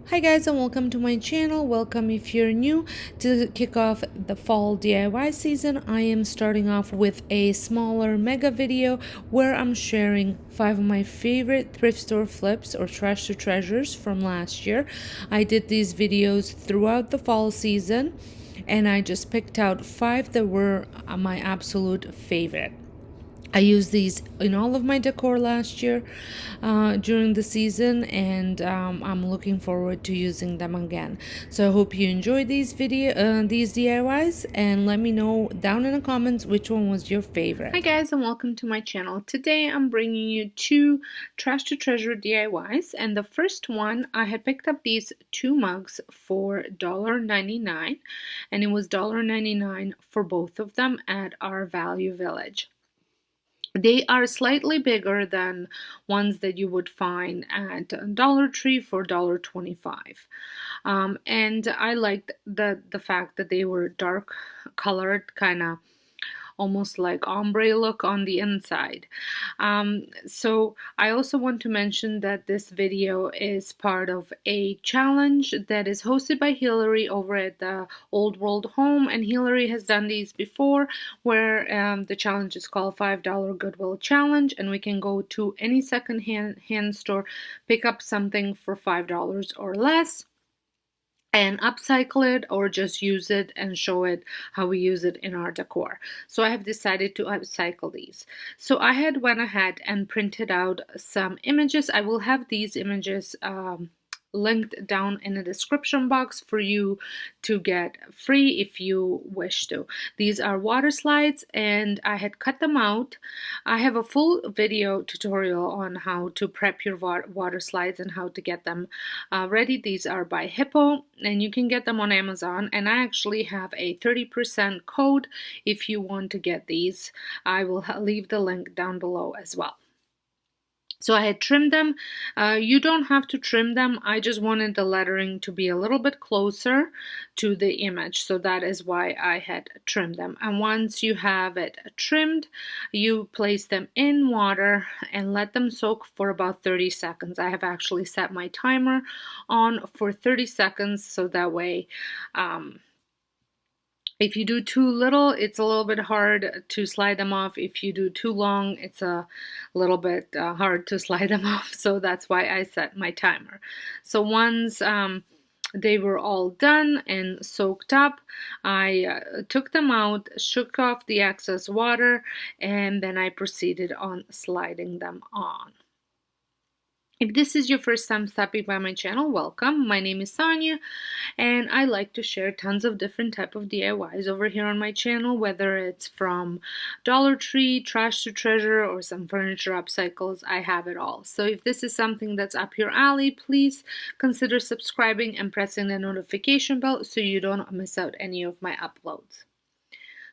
Hi guys, and welcome to my channel. Welcome if you're new. To kick off the fall DIY season, I am starting off with a smaller mega video where I'm sharing 5 of my favorite thrift store flips or trash to treasures from last year. I did these videos throughout the fall season and I just picked out 5 that were my absolute favorite. I used these in all of my decor last year during the season, and I'm looking forward to using them again. So I hope you enjoyed these DIYs, and let me know down in the comments which one was your favorite. Hi guys, and welcome to my channel. Today I'm bringing you 2 trash to treasure DIYs, and the first one, I had picked up these 2 mugs for $1.99, and it was $1.99 for both of them at our Value Village. They are slightly bigger than ones that you would find at Dollar Tree for $1.25. And I liked the fact that they were dark colored, kind of almost like ombre look on the inside. So I also want to mention that this video is part of a challenge that is hosted by Hillary over at the Old World Home, and Hillary has done these before where the challenge is called $5 Goodwill Challenge, and we can go to any second-hand store, pick up something for $5 or less, and upcycle it or just use it and show it how we use it in our decor. So I have decided to upcycle these. So I had went ahead and printed out some images. I will have these images linked down in the description box for you to get free if you wish to. These are water slides and I had cut them out. I have a full video tutorial on how to prep your water slides and how to get them ready. These are by Hippo and you can get them on Amazon, and I actually have a 30% code if you want to get these. I will leave the link down below as well. So I had trimmed them. You don't have to trim them. I just wanted the lettering to be a little bit closer to the image. So that is why I had trimmed them. And once you have it trimmed, you place them in water and let them soak for about 30 seconds. I have actually set my timer on for 30 seconds so that way if you do too little, it's a little bit hard to slide them off. If you do too long, it's a little bit hard to slide them off. So that's why I set my timer. So once they were all done and soaked up, I took them out, shook off the excess water, and then I proceeded on sliding them on. If this is your first time stopping by my channel, welcome. My name is Sonja, and I like to share tons of different type of DIYs over here on my channel, whether it's from Dollar Tree, trash to treasure, or some furniture upcycles. I have it all. So if this is something that's up your alley, please consider subscribing and pressing the notification bell so you don't miss out any of my uploads.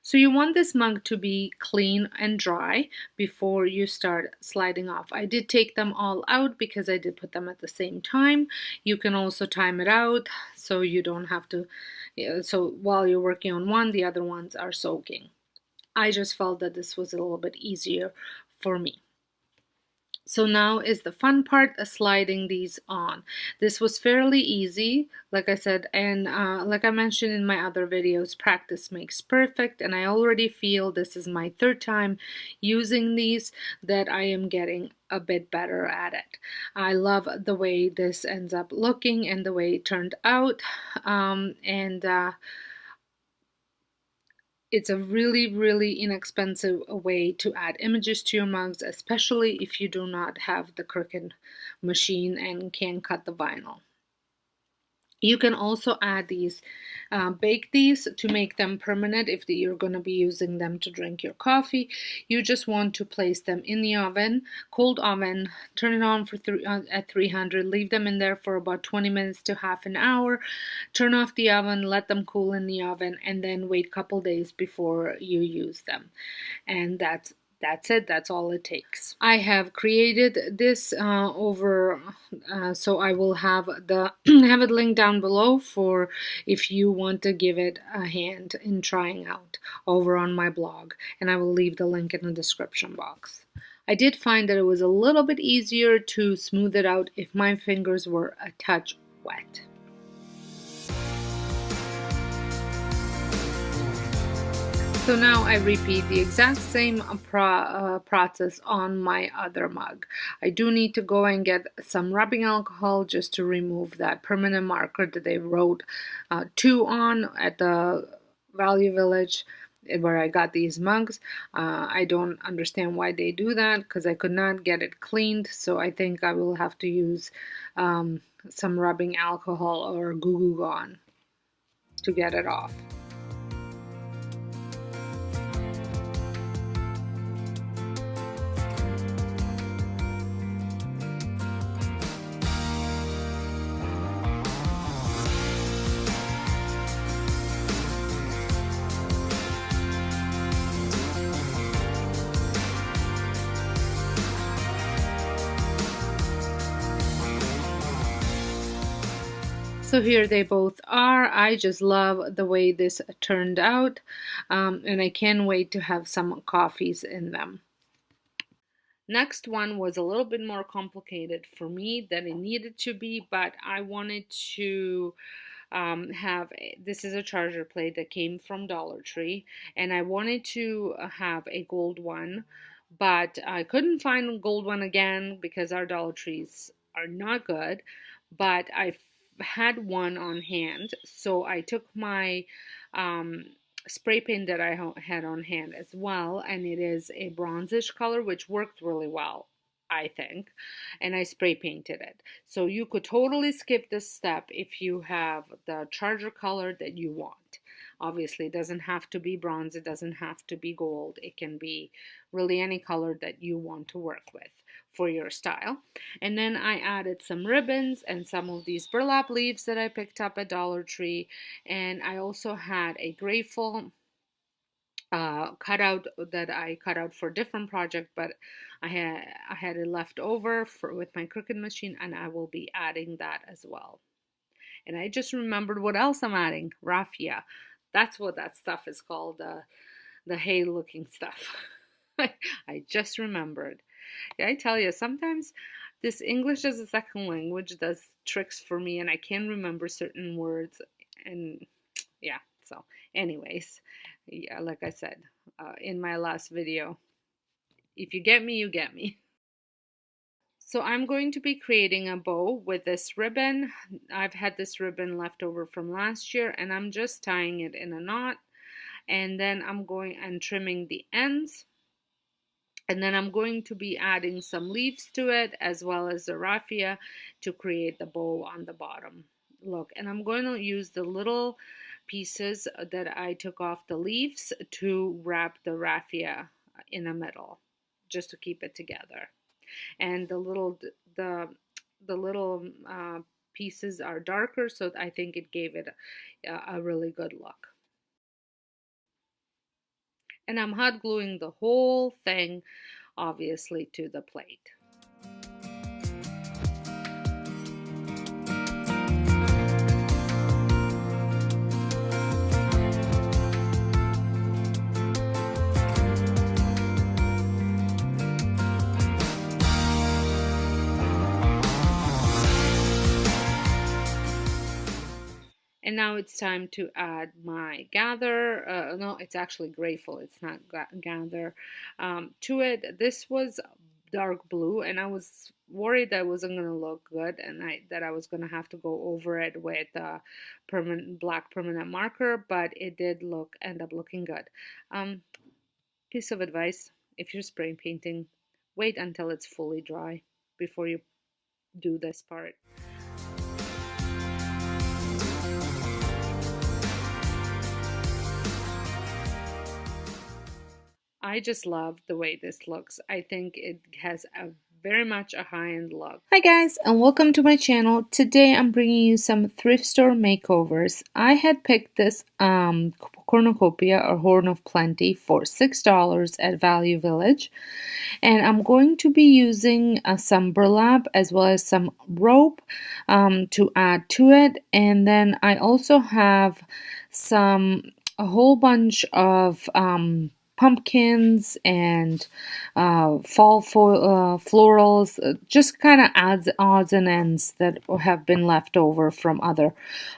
So you want this mug to be clean and dry before you start sliding off. I did take them all out because I did put them at the same time. You can also time it out so you don't have to, so while you're working on one, the other ones are soaking. I just felt that this was a little bit easier for me. So now is the fun part of sliding these on. This was fairly easy, like I said, and like I mentioned in my other videos, practice makes perfect, and I already feel this is my 3rd time using these that I am getting a bit better at it. I love the way this ends up looking and the way it turned out, it's a really, really inexpensive way to add images to your mugs, especially if you do not have the Cricut machine and can cut the vinyl. You can also add these, bake these to make them permanent if you're going to be using them to drink your coffee. You just want to place them in the oven, cold oven, turn it on for at 300, leave them in there for about 20 minutes to half an hour, turn off the oven, let them cool in the oven, and then wait a couple days before you use them. And that's it. That's all it takes. I have created this so I will have have it linked down below for if you want to give it a hand in trying out over on my blog, and I will leave the link in the description box. I did find that it was a little bit easier to smooth it out if my fingers were a touch wet. So now I repeat the exact same process on my other mug. I do need to go and get some rubbing alcohol just to remove that permanent marker that they wrote 2 on at the Value Village where I got these mugs. I don't understand why they do that because I could not get it cleaned, so I think I will have to use some rubbing alcohol or Goo Goo Gone to get it off. So here they both are. I just love the way this turned out, and I can't wait to have some coffees in them. Next one was a little bit more complicated for me than it needed to be, but I wanted to this is a charger plate that came from Dollar Tree, and I wanted to have a gold one, but I couldn't find a gold one again because our Dollar Trees are not good, but I had one on hand, so I took my um, spray paint that I had on hand as well, and it is a bronzish color which worked really well, I think, and I spray painted it. So you could totally skip this step if you have the charger color that you want. Obviously, it doesn't have to be bronze, it doesn't have to be gold, it can be really any color that you want to work with for your style. And then I added some ribbons and some of these burlap leaves that I picked up at Dollar Tree, and I also had a grateful cutout that I cut out for a different project, but I had it left over with my Cricut machine, and I will be adding that as well. And I just remembered what else I'm adding. Raffia. That's what that stuff is called. The hay looking stuff. I just remembered. Yeah, I tell you, sometimes this English as a second language does tricks for me, and I can't remember certain words. And yeah, so anyways, yeah, like I said in my last video, if you get me, you get me. So I'm going to be creating a bow with this ribbon. I've had this ribbon left over from last year, and I'm just tying it in a knot, and then I'm going and trimming the ends. And then I'm going to be adding some leaves to it as well as the raffia to create the bow on the bottom. Look, and I'm going to use the little pieces that I took off the leaves to wrap the raffia in the middle, just to keep it together. And the little pieces are darker, so I think it gave it a really good look. And I'm hot gluing the whole thing, obviously, to the plate. And now it's time to add my gather. No, it's actually grateful. It's not gather to it. This was dark blue, and I was worried that it wasn't going to look good, and that I was going to have to go over it with black permanent marker, but it did end up looking good. Piece of advice: if you're spray painting, wait until it's fully dry before you do this part. I just love the way this looks. I think it has very much a high-end look. Hi guys, and welcome to my channel. Today I'm bringing you some thrift store makeovers. I had picked this cornucopia or Horn of Plenty for $6 at Value Village, and I'm going to be using some burlap as well as some rope to add to it. And then I also have a whole bunch of pumpkins and fall florals, just kind of adds odds and ends that have been left over from other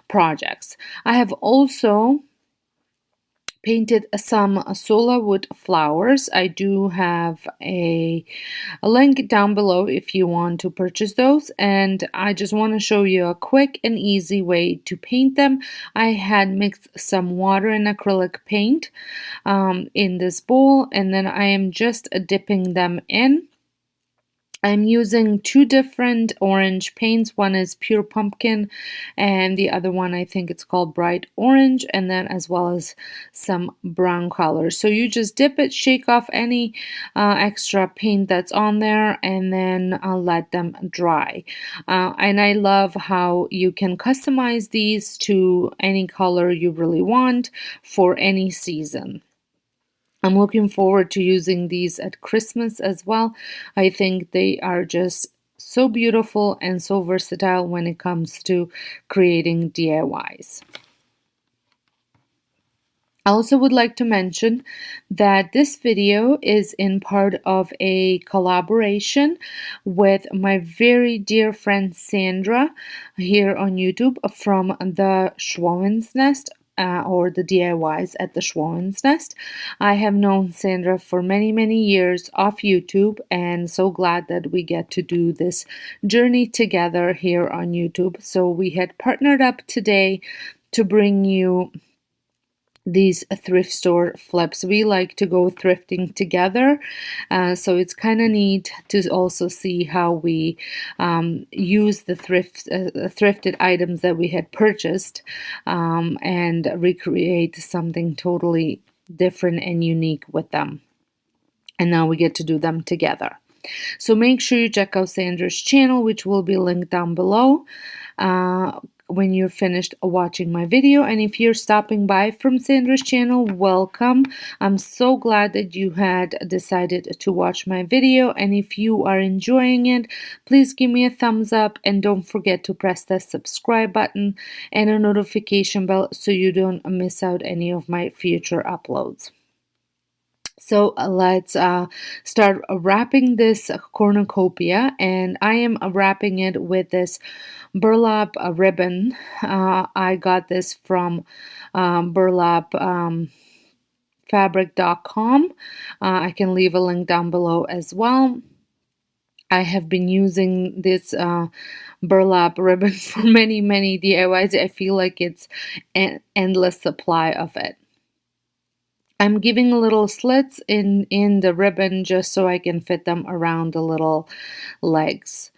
projects. I have also painted some sola wood flowers. I do have a link down below if you want to purchase those, and I just want to show you a quick and easy way to paint them. I had mixed some water and acrylic paint in this bowl, and then I am just dipping them in. I'm using two different orange paints. One is pure pumpkin and the other one, I think it's called bright orange, and then as well as some brown colors. So you just dip it, shake off any extra paint that's on there, and then let them dry. And I love how you can customize these to any color you really want for any season. I'm looking forward to using these at Christmas as well. I think they are just so beautiful and so versatile when it comes to creating DIYs. I also would like to mention that this video is in part of a collaboration with my very dear friend Sandra here on YouTube from the Schwoen's Nest. Or the DIYs at the Schwoen's Nest. I have known Sandra for many, many years off YouTube, and so glad that we get to do this journey together here on YouTube. So we had partnered up today to bring you these thrift store flips. We like to go thrifting together, so it's kind of neat to also see how we use the thrifted items that we had purchased and recreate something totally different and unique with them. And now we get to do them together. So make sure you check out Sandra's channel, which will be linked down below when you're finished watching my video. And if you're stopping by from Sandra's channel, welcome. I'm so glad that you had decided to watch my video, and if you are enjoying it, please give me a thumbs up and don't forget to press the subscribe button and a notification bell so you don't miss out any of my future uploads. So let's start wrapping this cornucopia, and I am wrapping it with this burlap ribbon. I got this from burlapfabric.com. I can leave a link down below as well. I have been using this burlap ribbon for many, many DIYs. I feel like it's an endless supply of it. I'm giving little slits in the ribbon just so I can fit them around the little legs.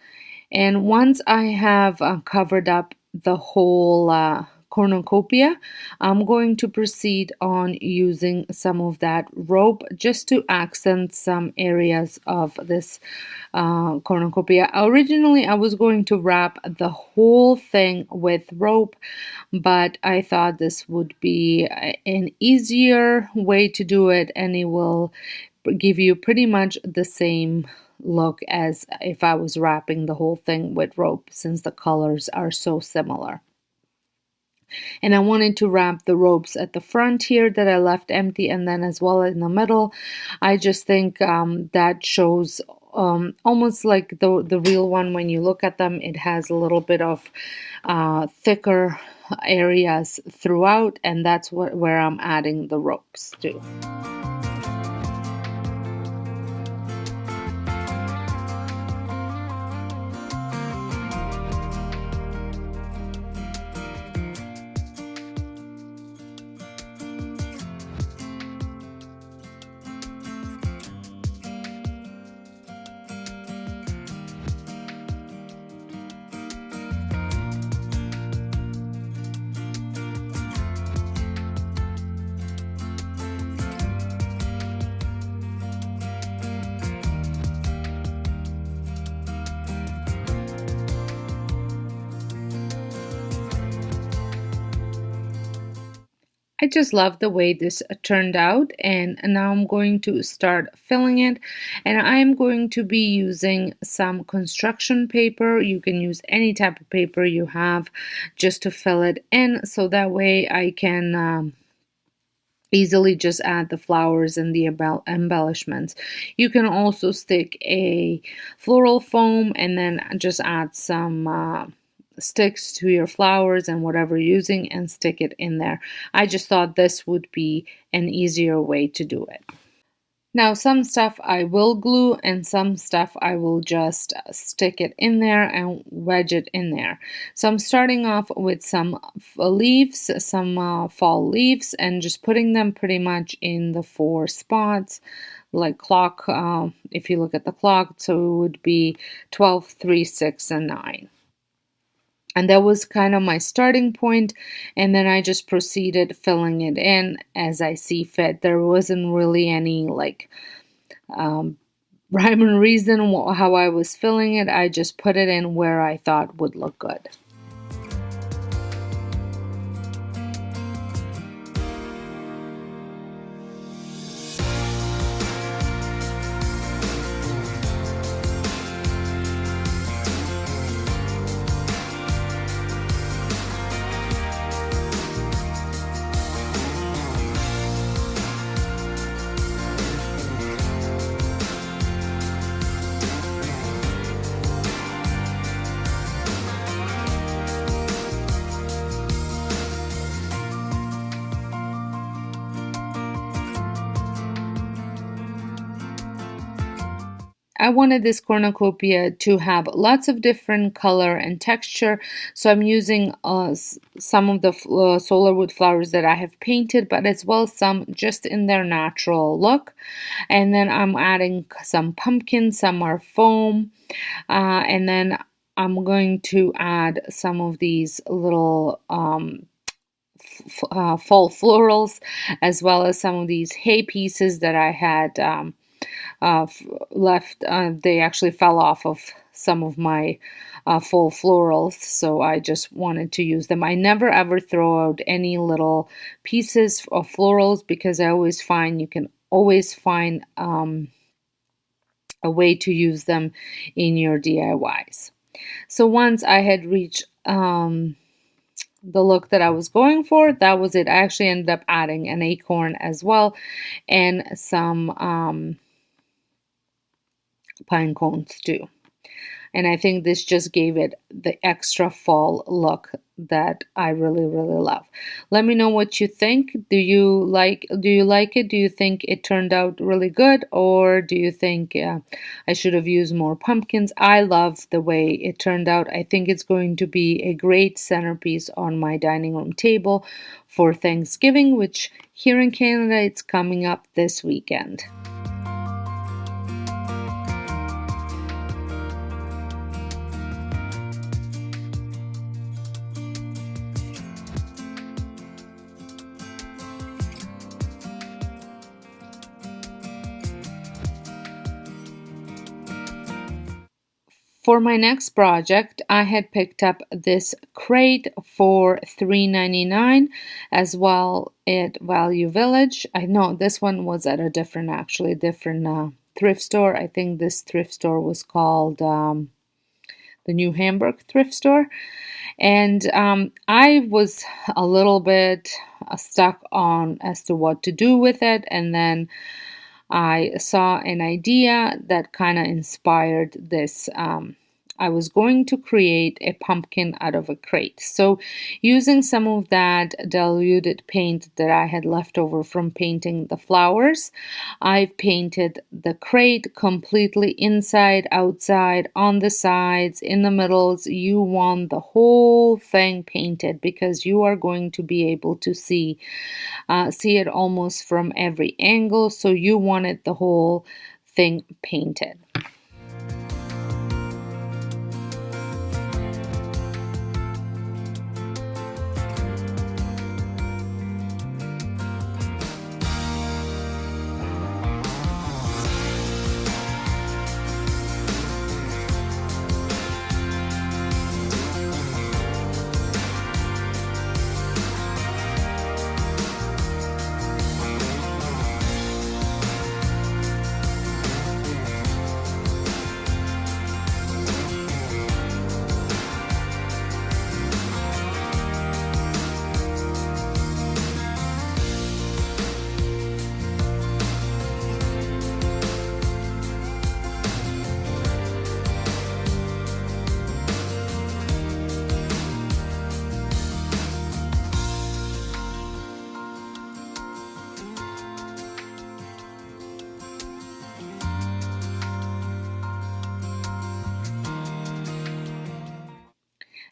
And once I have covered up the whole cornucopia, I'm going to proceed on using some of that rope just to accent some areas of this cornucopia. Originally, I was going to wrap the whole thing with rope, but I thought this would be an easier way to do it, and it will give you pretty much the same look as if I was wrapping the whole thing with rope, since the colors are so similar. And I wanted to wrap the ropes at the front here that I left empty, and then as well in the middle. I just think that shows almost like the real one. When you look at them, it has a little bit of thicker areas throughout, and that's where I'm adding the ropes to. I just love the way this turned out, and now I'm going to start filling it, and I am going to be using some construction paper. You can use any type of paper you have just to fill it in, so that way I can easily just add the flowers and the embellishments. You can also stick a floral foam and then just add some sticks to your flowers and whatever you're using and stick it in there. I just thought this would be an easier way to do it. Now, some stuff I will glue and some stuff I will just stick it in there and wedge it in there. So I'm starting off with some leaves, some fall leaves, and just putting them pretty much in the 4 spots, like clock, if you look at the clock, so it would be 12, 3, 6, and 9. And that was kind of my starting point, and then I just proceeded filling it in as I see fit. There wasn't really any rhyme and reason how I was filling it. I just put it in where I thought would look good. I wanted this cornucopia to have lots of different color and texture, so I'm using some of the solar wood flowers that I have painted, but as well some just in their natural look. And then I'm adding some pumpkins, some are foam, and then I'm going to add some of these little fall florals, as well as some of these hay pieces that I had left. They actually fell off of some of my fall florals, so I just wanted to use them. I never ever throw out any little pieces of florals because I always find you can always find a way to use them in your DIYs. So once I had reached the look that I was going for, that was it. I actually ended up adding an acorn as well and some pine cones too. And I think this just gave it the extra fall look that I really, really love. Let me know what you think. Do you like it? Do you think it turned out really good? Or do you think I should have used more pumpkins? I love the way it turned out. I think it's going to be a great centerpiece on my dining room table for Thanksgiving, which here in Canada, it's coming up this weekend. For my next project, I had picked up this crate for $3.99 as well at Value Village. I know this one was at a different thrift store. I think this thrift store was called the New Hamburg thrift store. And I was a little bit stuck on as to what to do with it. And then I saw an idea that kind of inspired this. I was going to create a pumpkin out of a crate. So using some of that diluted paint that I had left over from painting the flowers, I've painted the crate completely inside, outside, on the sides, in the middles. You want the whole thing painted because you are going to be able to see it almost from every angle. So you wanted the whole thing painted.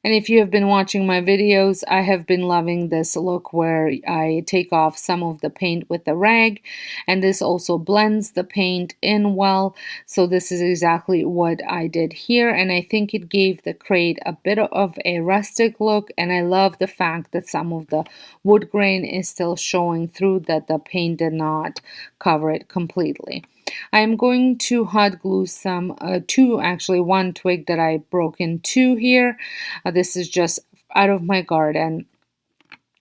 And if you have been watching my videos, I have been loving this look where I take off some of the paint with the rag, and this also blends the paint in well. So this is exactly what I did here, and I think it gave the crate a bit of a rustic look, and I love the fact that some of the wood grain is still showing through, that the paint did not cover it completely. I'm going to hot glue some one twig that I broke in two here. This is just out of my garden,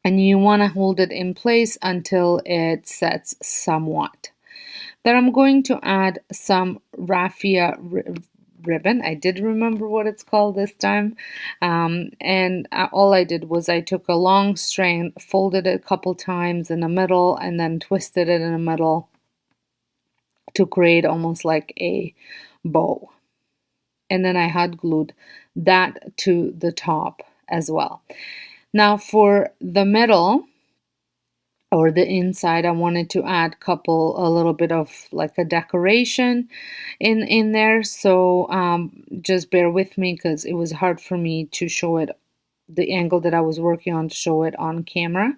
and you want to hold it in place until it sets somewhat. Then I'm going to add some raffia ribbon. I did remember what it's called this time. And all I did was I took a long strand, folded it a couple times in the middle, and then twisted it in the middle to create almost like a bow. And then I hot glued that to the top as well. Now for the middle or the inside, I wanted to add a little bit of like a decoration in there. So just bear with me because it was hard for me to show it, the angle that I was working on, to show it on camera.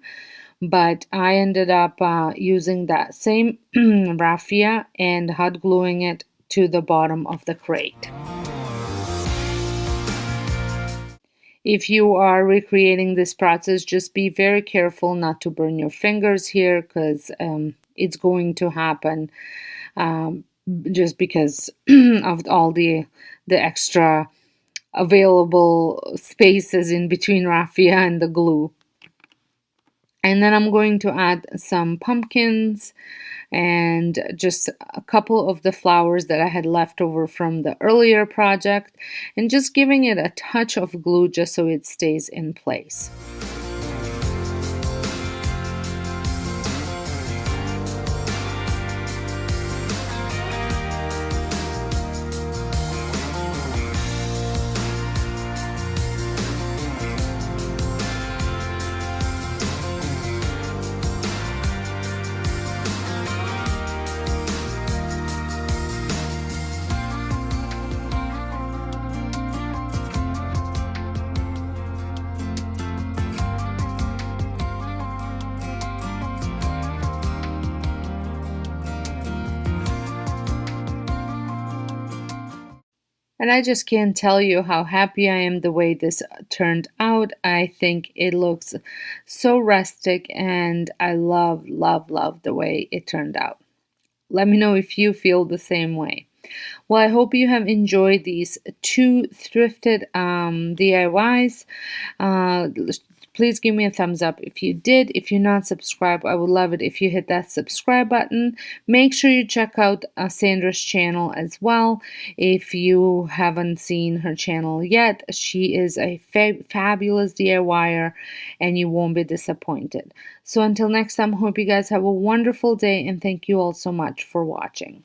But I ended up using that same raffia and hot gluing it to the bottom of the crate. If you are recreating this process, just be very careful not to burn your fingers here, because it's going to happen just because of all the extra available spaces in between raffia and the glue. And then I'm going to add some pumpkins and just a couple of the flowers that I had left over from the earlier project, and just giving it a touch of glue just so it stays in place. And I just can't tell you how happy I am the way this turned out. I think it looks so rustic, and I love, love, love the way it turned out. Let me know if you feel the same way. Well, I hope you have enjoyed these two thrifted DIYs. Please give me a thumbs up if you did. If you're not subscribed, I would love it if you hit that subscribe button. Make sure you check out Sandra's channel as well. If you haven't seen her channel yet, she is a fabulous DIYer, and you won't be disappointed. So until next time, hope you guys have a wonderful day, and thank you all so much for watching.